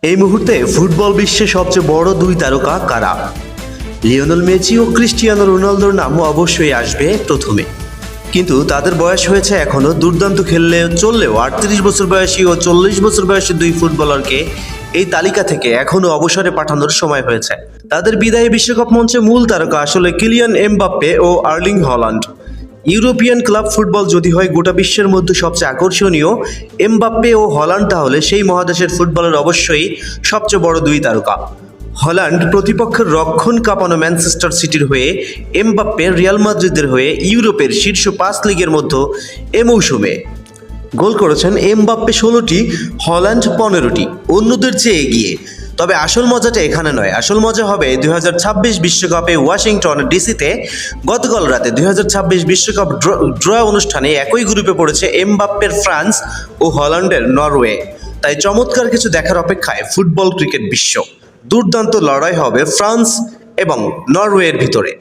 এই মুহূর্তে ফুটবল বিশ্বে সবচেয়ে বড় দুই তারকা কারা? লিওনেল মেসি ও ক্রিস্টিয়ানো রোনালদোর নামও অবশ্যই আসবে প্রথমে, কিন্তু তাদের বয়স হয়েছে এখনও দুর্দান্ত চললেও 38 বছর বয়সী ও 40 বছর বয়সী দুই ফুটবলারকে এই তালিকা থেকে এখনও অবসরে পাঠানোর সময় হয়েছে। তাদের বিদায়ী বিশ্বকাপ মঞ্চে মূল তারকা আসলে কিলিয়ান এমবাপ্পে ও Erling Haaland. European club football যদি হয় গোটা বিশ্বের মধ্যে সবচেয়ে আকর্ষণীয়, এমবাপ্পে ও হল্যান্ড তাহলে সেই মহাদেশের ফুটবলের অবশ্যই সবচেয়ে বড় দুই তারকা। হল্যান্ড প্রতিপক্ষের রক্ষণ কাঁপানো ম্যানচেস্টার সিটির হয়ে, এমবাপ্পে রিয়াল মাদ্রিদের হয়ে ইউরোপের শীর্ষ 5 লিগের মধ্যে এ মৌসুমে গোল করেছেন এমবাপ্পে 16টি, হল্যান্ড 15টি, অন্যদের চেয়ে এগিয়ে। তবে আসল মজাটা এখানে নয়, আসল মজা হবে 2026 বিশ্বকাপে ওয়াশিংটন ডিসিতে গতকাল রাতে 2026 বিশ্বকাপ ড্র অনুষ্ঠানে একই গ্রুপে পড়েছে এমবাপ্পের ফ্রান্স ও হল্যান্ডের নরওয়ে। তাই চমৎকার কিছু দেখার অপেক্ষায় ফুটবল ক্রিকেট বিশ্ব। দুর্দান্ত লড়াই হবে ফ্রান্স এবং নরওয়ের ভিতরে।